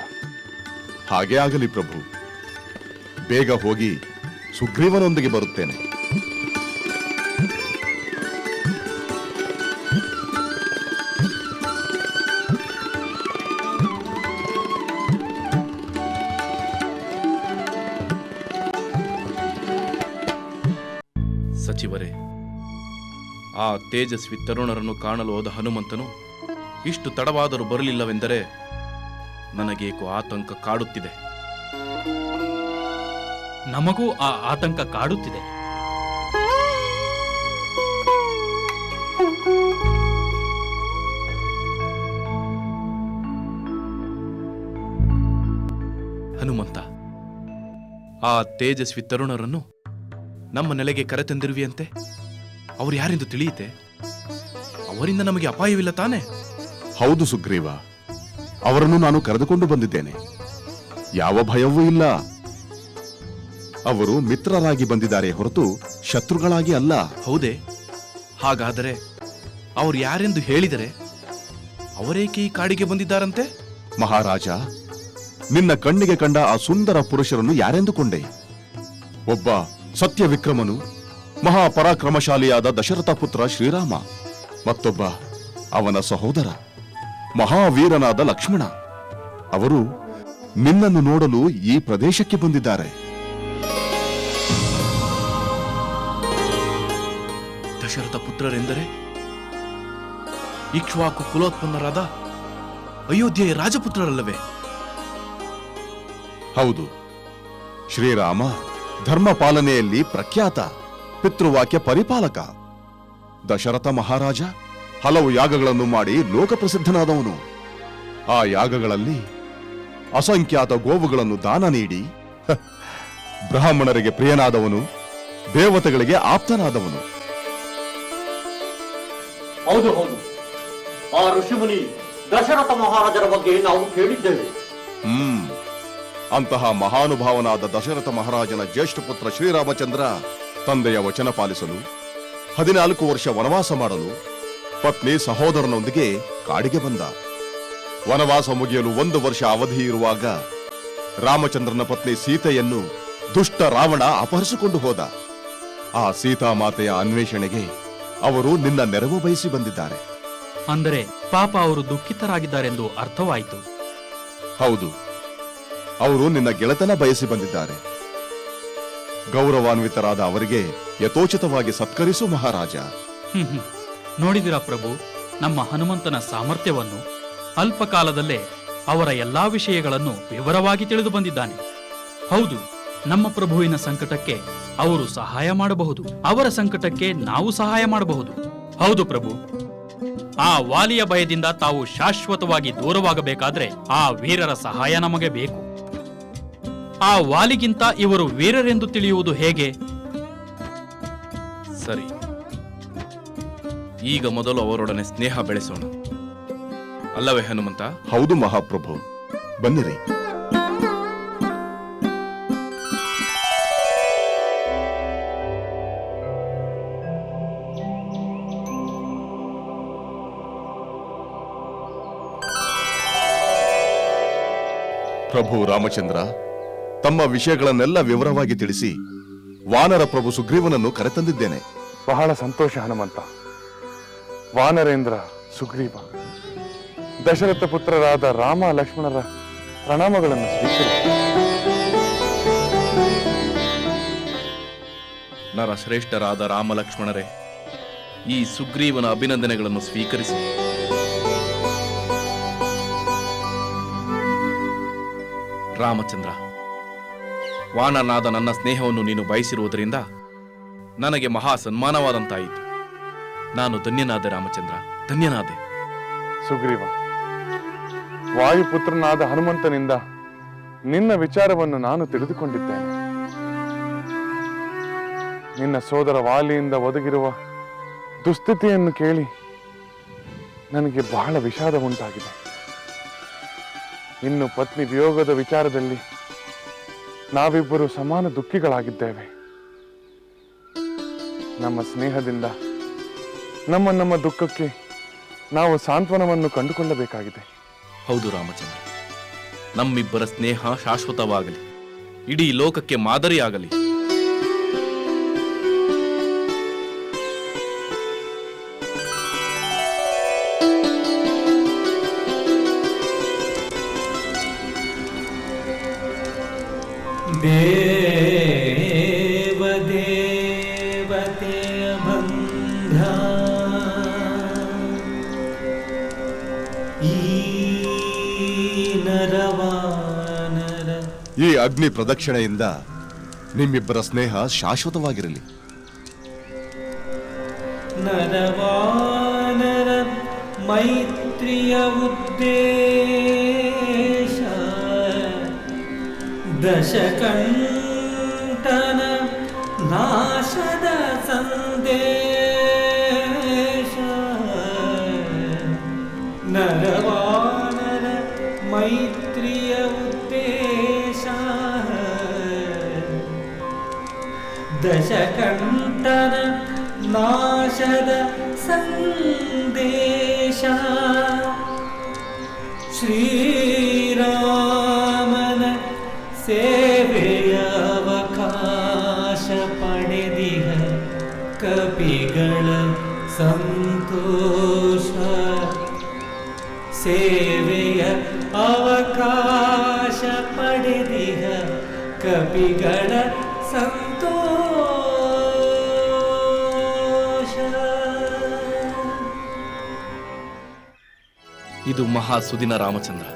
ಹಾಗೇ ಆಗಲಿ ಪ್ರಭು. ಬೇಗ ಹೋಗಿ ಸುಗ್ರೀವನೊಂದಿಗೆ ಬರುತ್ತೇನೆ.
ಸಚಿವರೇ, ಆ ತೇಜಸ್ವಿ ತರುಣರನ್ನು ಕಾಣಲು ಹೋದ ಹನುಮಂತನು ಇಷ್ಟು ತಡವಾದರೂ ಬರಲಿಲ್ಲವೆಂದರೆ ನನಗೇಕೋ ಆತಂಕ ಕಾಡುತ್ತಿದೆ.
ನಮಗೂ ಆ ಆತಂಕ ಕಾಡುತ್ತಿದೆ.
ಹನುಮಂತ, ಆ ತೇಜಸ್ವಿ ತರುಣರನ್ನು ನಮ್ಮ ನೆಲೆಗೆ ಕರೆತಂದಿರುವಿಯಂತೆ. ಅವರು ಯಾರೆಂದು ತಿಳಿಯುತ್ತೆ? ಅವರಿಂದ ನಮಗೆ ಅಪಾಯವಿಲ್ಲ ತಾನೆ?
ಹೌದು ಸುಗ್ರೀವ, ಅವರನ್ನು ನಾನು ಕರೆದುಕೊಂಡು ಬಂದಿದ್ದೇನೆ. ಯಾವ ಭಯವೂ ಇಲ್ಲ. ಅವರು ಮಿತ್ರರಾಗಿ ಬಂದಿದ್ದಾರೆ ಹೊರತು ಶತ್ರುಗಳಾಗಿ ಅಲ್ಲ.
ಹೌದೇ? ಹಾಗಾದರೆ ಅವರು ಯಾರೆಂದು ಹೇಳಿದರೆ ಅವರೇಕೆ ಈ ಕಾಡಿಗೆ ಬಂದಿದ್ದಾರಂತೆ?
ಮಹಾರಾಜ, ನಿನ್ನ ಕಣ್ಣಿಗೆ ಕಂಡ ಆ ಸುಂದರ ಪುರುಷರನ್ನು ಯಾರೆಂದುಕೊಂಡೆ? ಒಬ್ಬ ಸತ್ಯ ವಿಕ್ರಮನು, ಮಹಾಪರಾಕ್ರಮಶಾಲಿಯಾದ ದಶರಥ ಪುತ್ರ ಶ್ರೀರಾಮ. ಮತ್ತೊಬ್ಬ ಅವನ ಸಹೋದರ ಮಹಾವೀರನಾದ ಲಕ್ಷ್ಮಣ. ಅವರು ನಿನ್ನನ್ನು ನೋಡಲು ಈ ಪ್ರದೇಶಕ್ಕೆ ಬಂದಿದ್ದಾರೆ.
ದಶರಥ ಪುತ್ರರೆಂದರೆ ಇಕ್ಷ್ವಾಕು ಕುಲೋತ್ಪನ್ನರಾದ ಅಯೋಧ್ಯೆಯ ರಾಜಪುತ್ರರಲ್ಲವೇ?
ಹೌದು. ಶ್ರೀರಾಮ ಧರ್ಮ ಪಾಲನೆಯಲ್ಲಿ ಪ್ರಖ್ಯಾತ, ಪಿತೃವಾಕ್ಯ ಪರಿಪಾಲಕ. ದಶರಥ ಮಹಾರಾಜ ಹಲವು ಯಾಗಗಳನ್ನು ಮಾಡಿ ಲೋಕಪ್ರಸಿದ್ಧನಾದವನು. ಆ ಯಾಗಗಳಲ್ಲಿ ಅಸಂಖ್ಯಾತ ಗೋವುಗಳನ್ನು ದಾನ ನೀಡಿ ಬ್ರಾಹ್ಮಣರಿಗೆ ಪ್ರಿಯನಾದವನು, ದೇವತೆಗಳಿಗೆ ಆಪ್ತನಾದವನು.
ಹೌದು ಹೌದು, ಆ ಋಷಿಮುನಿ ದಶರಥ ಮಹಾರಾಜರ ಬಗ್ಗೆ ನಾವು ಕೇಳಿದ್ದೇವೆ.
ಅಂತಹ ಮಹಾನುಭಾವನಾದ ದಶರಥ ಮಹಾರಾಜನ ಜ್ಯೇಷ್ಠ ಪುತ್ರ ಶ್ರೀರಾಮಚಂದ್ರ ತಂದೆಯ ವಚನ ಪಾಲಿಸಲು 14 ವರ್ಷ ವನವಾಸ ಮಾಡಲು ಪತ್ನಿ ಸಹೋದರನೊಂದಿಗೆ ಕಾಡಿಗೆ ಬಂದ. ವನವಾಸ ಮುಗಿಯಲು 1 ವರ್ಷ ಅವಧಿ ಇರುವಾಗ ರಾಮಚಂದ್ರನ ಪತ್ನಿ ಸೀತೆಯನ್ನು ದುಷ್ಟ ರಾವಣ ಅಪಹರಿಸಿಕೊಂಡು ಹೋದ. ಆ ಸೀತಾಮಾತೆಯ ಅನ್ವೇಷಣೆಗೆ ಅವರು ನಿನ್ನ ನೆರವು ಬಯಸಿ ಬಂದಿದ್ದಾರೆ.
ಅಂದರೆ ಪಾಪ ಅವರು ದುಃಖಿತರಾಗಿದ್ದಾರೆಂದು ಅರ್ಥವಾಯಿತು.
ಹೌದು, ಅವರು ನಿನ್ನ ಗೆಳೆತನ ಬಯಸಿ ಬಂದಿದ್ದಾರೆ. ಗೌರವಾನ್ವಿತರಾದ ಅವರಿಗೆ ಯಥೋಚಿತವಾಗಿ ಸತ್ಕರಿಸು ಮಹಾರಾಜ.
ನೋಡಿದಿರಾ ಪ್ರಭು, ನಮ್ಮ ಹನುಮಂತನ ಸಾಮರ್ಥ್ಯವನ್ನು. ಅಲ್ಪ ಕಾಲದಲ್ಲೇ ಅವರ ಎಲ್ಲಾ ವಿಷಯಗಳನ್ನು ವಿವರವಾಗಿ ತಿಳಿದು ಬಂದಿದ್ದಾನೆ. ಹೌದು, ನಮ್ಮ ಪ್ರಭುವಿನ ಸಂಕಟಕ್ಕೆ ಅವರು ಸಹಾಯ ಮಾಡಬಹುದು, ಅವರ ಸಂಕಟಕ್ಕೆ ನಾವು ಸಹಾಯ ಮಾಡಬಹುದು. ಹೌದು ಪ್ರಭು, ಆ ವಾಲಿಯ ಭಯದಿಂದ ತಾವು ಶಾಶ್ವತವಾಗಿ ದೂರವಾಗಬೇಕಾದ್ರೆ ಆ ವೀರರ ಸಹಾಯ ನಮಗೆ ಬೇಕು. ಆ ವಾಲಿಗಿಂತ ಇವರು ವೀರರೆಂದು ತಿಳಿಯುವುದು ಹೇಗೆ?
ಸರಿ, ಈಗ ಮೊದಲು ಅವರೊಡನೆ ಸ್ನೇಹ ಬೆಳೆಸೋಣ, ಅಲ್ಲವೇ ಹನುಮಂತ?
ಹೌದು ಮಹಾಪ್ರಭು, ಬನ್ನಿರಿ. ಪ್ರಭು ರಾಮಚಂದ್ರ ತಮ್ಮ ವಿಷಯಗಳನ್ನೆಲ್ಲ ವಿವರವಾಗಿ ತಿಳಿಸಿ ವಾನರ ಪ್ರಭು ಸುಗ್ರೀವನನ್ನು ಕರೆತಂದಿದ್ದೇನೆ.
ಬಹಳ ಸಂತೋಷ ಹನುಮಂತ. ವಾನರೇಂದ್ರ ಸುಗ್ರೀವ, ದಶರಥ ಪುತ್ರರಾದ ರಾಮ ಲಕ್ಷ್ಮಣರ ಪ್ರಣಾಮಗಳನ್ನು ಸ್ವೀಕರಿಸಿ.
ನರಶ್ರೇಷ್ಠರಾದ ರಾಮ ಲಕ್ಷ್ಮಣರೇ, ಈ ಸುಗ್ರೀವನ ಅಭಿನಂದನೆಗಳನ್ನು ಸ್ವೀಕರಿಸಿ. ರಾಮಚಂದ್ರ, ವಾನರನಾದ ನನ್ನ ಸ್ನೇಹವನ್ನು ನೀನು ಬಯಸಿರುವುದರಿಂದ ನನಗೆ ಮಹಾ ಸನ್ಮಾನವಾದಂತಾಯಿತು. ನಾನು ಧನ್ಯನಾದೆ ರಾಮಚಂದ್ರ, ಧನ್ಯನಾದೆ.
ಸುಗ್ರೀವ, ವಾಯುಪುತ್ರನಾದ ಹನುಮಂತನಿಂದ ನಿನ್ನ ವಿಚಾರವನ್ನು ನಾನು ತಿಳಿದುಕೊಂಡಿದ್ದೇನೆ. ನಿನ್ನ ಸೋದರ ವಾಲಿಯಿಂದ ಒದಗಿರುವ ದುಸ್ಥಿತಿಯನ್ನು ಕೇಳಿ ನನಗೆ ಬಹಳ ವಿಷಾದ ಉಂಟಾಗಿದೆ. ಇನ್ನು ಪತ್ನಿ ವಿಯೋಗದ ವಿಚಾರದಲ್ಲಿ ನಾವಿಬ್ಬರು ಸಮಾನ ದುಃಖಿಗಳಾಗಿದ್ದೇವೆ. ನಮ್ಮ ಸ್ನೇಹದಿಂದ ನಮ್ಮ ದುಃಖಕ್ಕೆ ನಾವು ಸಾಂತ್ವನವನ್ನು ಕಂಡುಕೊಳ್ಳಬೇಕಾಗಿದೆ.
ಹೌದು ರಾಮಚಂದ್ರ, ನಮ್ಮಿಬ್ಬರ ಸ್ನೇಹ ಶಾಶ್ವತವಾಗಲಿ, ಇಡೀ ಲೋಕಕ್ಕೆ ಮಾದರಿಯಾಗಲಿ.
ದೇವ ದೇವತೆಯ ಬಂಧ ಈ ನರವಾನರ.
ಈ ಅಗ್ನಿ ಪ್ರದಕ್ಷಿಣೆಯಿಂದ ನಿಮ್ಮಿಬ್ಬರ ಸ್ನೇಹ ಶಾಶ್ವತವಾಗಿರಲಿ.
ನರವಾನರ ಮೈತ್ರಿಯ ಉದ್ದೇಶ ದಶಕಂಠನ ನಾಶದ ಸಂದೇಶ. ನರವಾನರ ಮೈತ್ರಿಯ ಉದ್ದೇಶ ದಶಕಂಠನ ನಾಶದ ಸಂದೇಶ. ಶ್ರೀರಾಮನ ಸೇವೆಯ ಅವಕಾಶ ಪಡೆದಿಹ ಕಪಿಗಳ ಸಂತೋಷ. ಸೇವೆಯ ಅವಕಾಶ ಪಡೆದಿಹ ಕಪಿಗಳ ಸಂತೋಷ.
ಇದು ಮಹಾ ಸುದಿನ ರಾಮಚಂದ್ರ.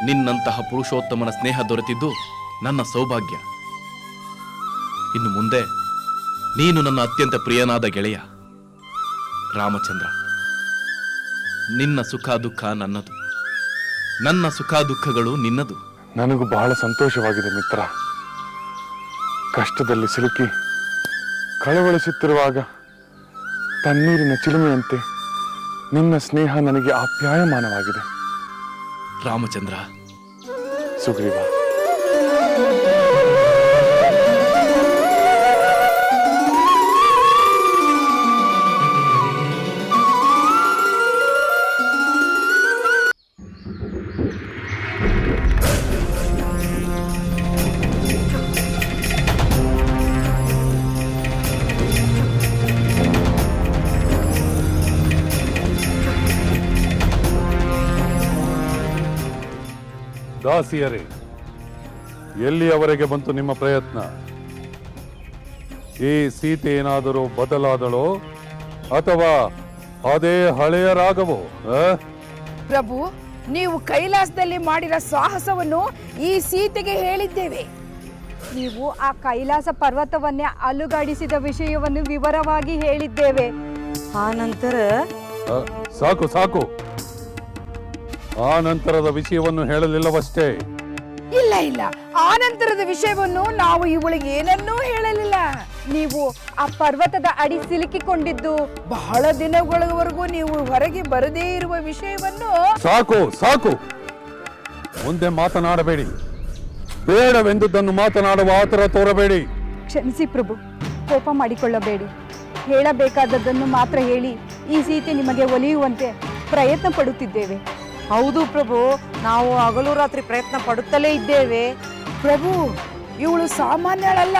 ನಿನ್ನಂತಹ ಪುರುಷೋತ್ತಮನ ಸ್ನೇಹ ದೊರೆತಿದ್ದು ನನ್ನ ಸೌಭಾಗ್ಯ. ಇನ್ನು ಮುಂದೆ ನೀನು ನನ್ನ ಅತ್ಯಂತ ಪ್ರಿಯನಾದ ಗೆಳೆಯ. ರಾಮಚಂದ್ರ, ನಿನ್ನ ಸುಖ ದುಃಖ ನನ್ನದು, ನನ್ನ ಸುಖ ದುಃಖಗಳು ನಿನ್ನದು.
ನನಗೂ ಬಹಳ ಸಂತೋಷವಾಗಿದೆ ಮಿತ್ರ. ಕಷ್ಟದಲ್ಲಿ ಸಿಲುಕಿ ಕಳವಳಿಸುತ್ತಿರುವಾಗ ತಣ್ಣೀರಿನ ಚಿಲುಮೆಯಂತೆ ನಿನ್ನ ಸ್ನೇಹ ನನಗೆ ಆಪ್ಯಾಯಮಾನವಾಗಿದೆ.
ರಾಮಚಂದ್ರ,
ಸುಗ್ರೀವ,
ದಾಸಿಯರೇ, ಎಲ್ಲಿಯವರೆಗೆ ಬಂತು ನಿಮ್ಮ ಪ್ರಯತ್ನ? ಈ ಸೀತೆ ಏನಾದರೂ ಬದಲಾದಳೋ ಅಥವಾ ಅದೇ ಹಳೆಯ ರಾಗವೋ?
ಪ್ರಭು, ನೀವು ಕೈಲಾಸದಲ್ಲಿ ಮಾಡಿದ ಸಾಹಸವನ್ನು ಈ ಸೀತೆಗೆ ಹೇಳಿದ್ದೇವೆ.
ನೀವು ಆ ಕೈಲಾಸ ಪರ್ವತವನ್ನೇ ಅಲುಗಾಡಿಸಿದ ವಿಷಯವನ್ನು ವಿವರವಾಗಿ ಹೇಳಿದ್ದೇವೆ.
ಆ ನಂತರ
ಸಾಕು ಸಾಕು, ಆ ನಂತರದ ವಿಷಯವನ್ನು ಹೇಳಲಿಲ್ಲವಷ್ಟೇ.
ಇಲ್ಲ ಇಲ್ಲ, ಆ ನಂತರದ ವಿಷಯವನ್ನು ನಾವು ಇವಳಿಗೆ ಏನನ್ನೂ ಹೇಳಲಿಲ್ಲ.
ನೀವು ಆ ಪರ್ವತದ ಅಡಿ ಸಿಲುಕಿಕೊಂಡಿದ್ದು
ಬಹಳ ದಿನಗಳವರೆಗೂ ನೀವು ಹೊರಗೆ ಬರದೇ ಇರುವ ವಿಷಯವನ್ನು
ಸಾಕು ಸಾಕು, ಮುಂದೆ ಮಾತನಾಡಬೇಡಿ. ಬೇಡವೆಂದುದನ್ನು ಮಾತನಾಡುವ ಆತರ ತೋರಬೇಡಿ.
ಕ್ಷಮಿಸಿ ಪ್ರಭು, ಕೋಪ ಮಾಡಿಕೊಳ್ಳಬೇಡಿ. ಹೇಳಬೇಕಾದದ್ದನ್ನು ಮಾತ್ರ ಹೇಳಿ ಈ ಸೀತೆ ನಿಮಗೆ ಒಲಿಯುವಂತೆ ಪ್ರಯತ್ನ ಪಡುತ್ತಿದ್ದೇವೆ.
ಹೌದು ಪ್ರಭು, ನಾವು ಹಗಲು ರಾತ್ರಿ ಪ್ರಯತ್ನ ಪಡುತ್ತಲೇ ಇದ್ದೇವೆ.
ಪ್ರಭು, ಇವಳು ಸಾಮಾನ್ಯಳಲ್ಲ.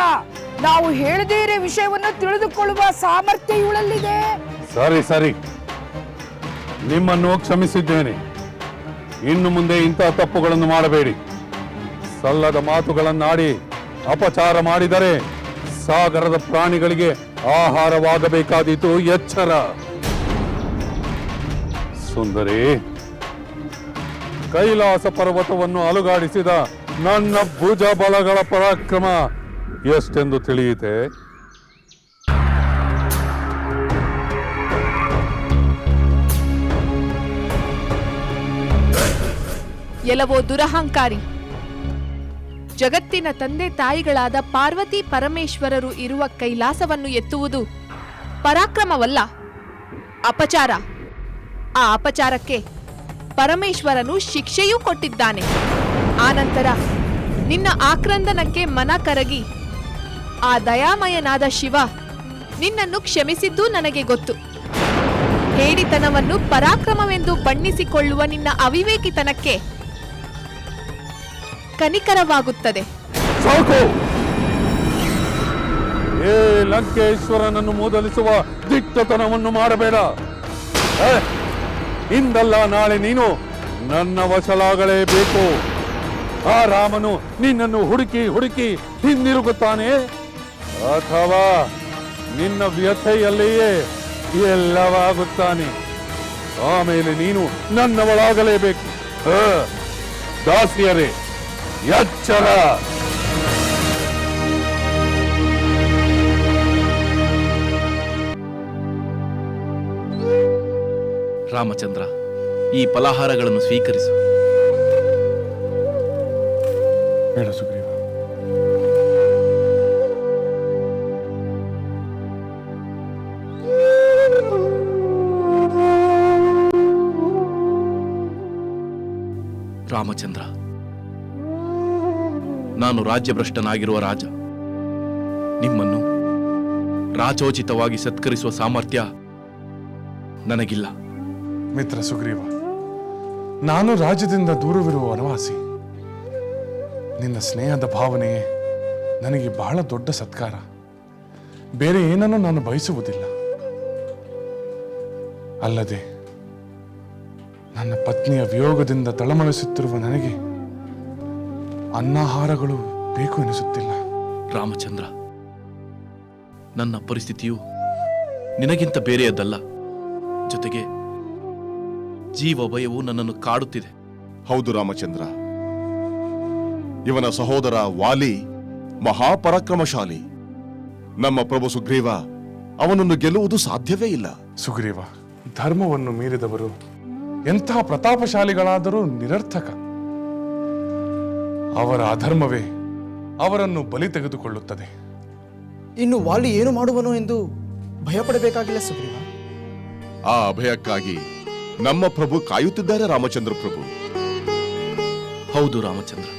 ನಾವು ಹೇಳದೇ ಇರೋ ವಿಷಯವನ್ನು ತಿಳಿದುಕೊಳ್ಳುವ ಸಾಮರ್ಥ್ಯ ಇವಳಲ್ಲಿದೆ.
ಸರಿ ಸರಿ, ನಿಮ್ಮನ್ನು ಕ್ಷಮಿಸಿದ್ದೇನೆ. ಇನ್ನು ಮುಂದೆ ಇಂತಹ ತಪ್ಪುಗಳನ್ನು ಮಾಡಬೇಡಿ. ಸಲ್ಲದ ಮಾತುಗಳನ್ನಾಡಿ ಅಪಚಾರ ಮಾಡಿದರೆ ಸಾಗರದ ಪ್ರಾಣಿಗಳಿಗೆ ಆಹಾರವಾಗಬೇಕಾದೀತು. ಎಚ್ಚರ. ಸುಂದರಿ, ಕೈಲಾಸ ಪರ್ವತವನ್ನು ಅಲುಗಾಡಿಸಿದ ನನ್ನ ಭುಜ ಬಲಗಳ ಪರಾಕ್ರಮ ಎಷ್ಟೆಂದು ತಿಳಿಯಿತೆ?
ಎಲವೋ ದುರಹಂಕಾರಿ, ಜಗತ್ತಿನ ತಂದೆ ತಾಯಿಗಳಾದ ಪಾರ್ವತಿ ಪರಮೇಶ್ವರರು ಇರುವ ಕೈಲಾಸವನ್ನು ಎತ್ತುವುದು ಪರಾಕ್ರಮವಲ್ಲ, ಅಪಚಾರ. ಆ ಅಪಚಾರಕ್ಕೆ ಪರಮೇಶ್ವರನು ಶಿಕ್ಷೆಯೂ ಕೊಟ್ಟಿದ್ದಾನೆ. ಆನಂತರ ನಿನ್ನ ಆಕ್ರಂದನಕ್ಕೆ ಮನ ಕರಗಿ ಆ ದಯಾಮಯನಾದ ಶಿವ ನಿನ್ನನ್ನು ಕ್ಷಮಿಸಿದ್ದೂ ನನಗೆ ಗೊತ್ತು. ಹೇಡಿತನವನ್ನು ಪರಾಕ್ರಮವೆಂದು ಬಣ್ಣಿಸಿಕೊಳ್ಳುವ ನಿನ್ನ ಅವಿವೇಕಿತನಕ್ಕೆ ಕನಿಕರವಾಗುತ್ತದೆ.
ಸಾಕು! ಏ ಲಂಕೇಶ್ವರನನ್ನು ಮೂದಲಿಸುವ ದಿಟ್ಟತನವನ್ನು ಮಾಡಬೇಡ. ಇಂದಲ್ಲ ನಾಳೆ ನೀನು ನನ್ನ ವಶಲಾಗಲೇಬೇಕು. ಆ ರಾಮನು ನಿನ್ನನ್ನು ಹುಡುಕಿ ಹುಡುಕಿ ಹಿಂದಿರುಗುತ್ತಾನೆ, ಅಥವಾ ನಿನ್ನ ವ್ಯಥೆಯಲ್ಲಿಯೇ ಎಲ್ಲವಾಗುತ್ತಾನೆ. ಆಮೇಲೆ ನೀನು ನನ್ನವಳಾಗಲೇಬೇಕು. ದಾಸಿಯರೇ, ಎಚ್ಚರ!
ರಾಮಚಂದ್ರ, ಈ ಫಲಾಹಾರಗಳನ್ನು ಸ್ವೀಕರಿಸು.
ಬೇಡ ಸುಗ್ರೀವ.
ರಾಮಚಂದ್ರ, ನಾನು ರಾಜ್ಯಭ್ರಷ್ಟನಾಗಿರುವ ರಾಜ. ನಿಮ್ಮನ್ನು ರಾಜೋಚಿತವಾಗಿ ಸತ್ಕರಿಸುವ ಸಾಮರ್ಥ್ಯ ನನಗಿಲ್ಲ.
ಮಿತ್ರ ಸುಗ್ರೀವ, ನಾನು ರಾಜ್ಯದಿಂದ ದೂರವಿರುವ ವನವಾಸಿ. ನಿನ್ನ ಸ್ನೇಹದ ಭಾವನೆಯೇ ನನಗೆ ಬಹಳ ದೊಡ್ಡ ಸತ್ಕಾರ. ಬೇರೆ ಏನನ್ನು ನಾನು ಬಯಸುವುದಿಲ್ಲ. ಅಲ್ಲದೆ ನನ್ನ ಪತ್ನಿಯ ವಿಯೋಗದಿಂದ ತಳಮಳಿಸುತ್ತಿರುವ ನನಗೆ ಅನ್ನಾಹಾರಗಳು ಬೇಕು ಎನಿಸುತ್ತಿಲ್ಲ.
ರಾಮಚಂದ್ರ, ನನ್ನ ಪರಿಸ್ಥಿತಿಯು ನಿನಗಿಂತ ಬೇರೆಯದ್ದಲ್ಲ. ಜೊತೆಗೆ ಜೀವ ಭಯವು ನನ್ನನ್ನು ಕಾಡುತ್ತಿದೆ.
ಹೌದು ರಾಮಚಂದ್ರ, ಇವನ ಸಹೋದರ ವಾಲಿ ಮಹಾಪರಾಕ್ರಮಶಾಲಿ. ನಮ್ಮ ಪ್ರಭು ಸುಗ್ರೀವ ಅವನನ್ನು ಗೆಲ್ಲುವುದು ಸಾಧ್ಯವೇ ಇಲ್ಲ.
ಸುಗ್ರೀವ, ಧರ್ಮವನ್ನು ಮೀರಿದವರು ಎಂತಹ ಪ್ರತಾಪಶಾಲಿಗಳಾದರೂ ನಿರರ್ಥಕ. ಅವರ ಅಧರ್ಮವೇ ಅವರನ್ನು ಬಲಿ ತೆಗೆದುಕೊಳ್ಳುತ್ತದೆ.
ಇನ್ನು ವಾಲಿ ಏನು ಮಾಡುವನು ಎಂದು ಭಯಪಡಬೇಕಾಗಿಲ್ಲ ಸುಗ್ರೀವ.
ಆ ಅಭಯಕ್ಕಾಗಿ ನಮ್ಮ ಪ್ರಭು ಕಾಯುತ್ತಿದ್ದಾರೆ ರಾಮಚಂದ್ರ ಪ್ರಭು.
ಹೌದು ರಾಮಚಂದ್ರ,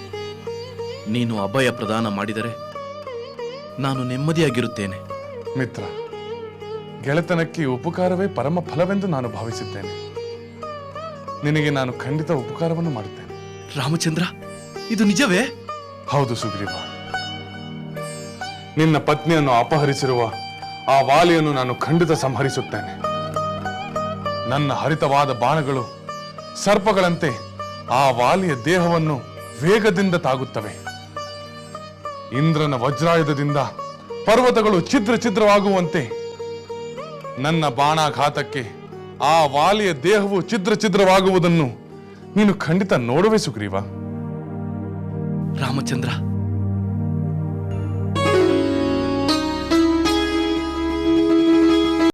ನೀನು ಅಭಯ ಪ್ರದಾನ ಮಾಡಿದರೆ ನಾನು ನೆಮ್ಮದಿಯಾಗಿರುತ್ತೇನೆ.
ಮಿತ್ರ, ಗೆಳೆತನಕ್ಕೆ ಉಪಕಾರವೇ ಪರಮ ಫಲವೆಂದು ನಾನು ಭಾವಿಸಿದ್ದೇನೆ. ನಿನಗೆ ನಾನು ಖಂಡಿತ ಉಪಕಾರವನ್ನು ಮಾಡುತ್ತೇನೆ.
ರಾಮಚಂದ್ರ, ಇದು ನಿಜವೇ?
ಹೌದು ಸುಗ್ರೀವ, ನಿನ್ನ ಪತ್ನಿಯನ್ನು ಅಪಹರಿಸಿರುವ ಆ ವಾಲಿಯನ್ನು ನಾನು ಖಂಡಿತ ಸಂಹರಿಸುತ್ತೇನೆ. ನನ್ನ ಹರಿತವಾದ ಬಾಣಗಳು ಸರ್ಪಗಳಂತೆ ಆ ವಾಲಿಯ ದೇಹವನ್ನು ವೇಗದಿಂದ ತಾಗುತ್ತವೆ. ಇಂದ್ರನ ವಜ್ರಾಯುಧದಿಂದ ಪರ್ವತಗಳು ಛಿದ್ರ ಛಿದ್ರವಾಗುವಂತೆ ನನ್ನ ಬಾಣಾಘಾತಕ್ಕೆ ಆ ವಾಲಿಯ ದೇಹವು ಛಿದ್ರ ಛಿದ್ರವಾಗುವುದನ್ನು ನೀನು ಖಂಡಿತ ನೋಡುವೆ ಸುಗ್ರೀವ.
ರಾಮಚಂದ್ರ,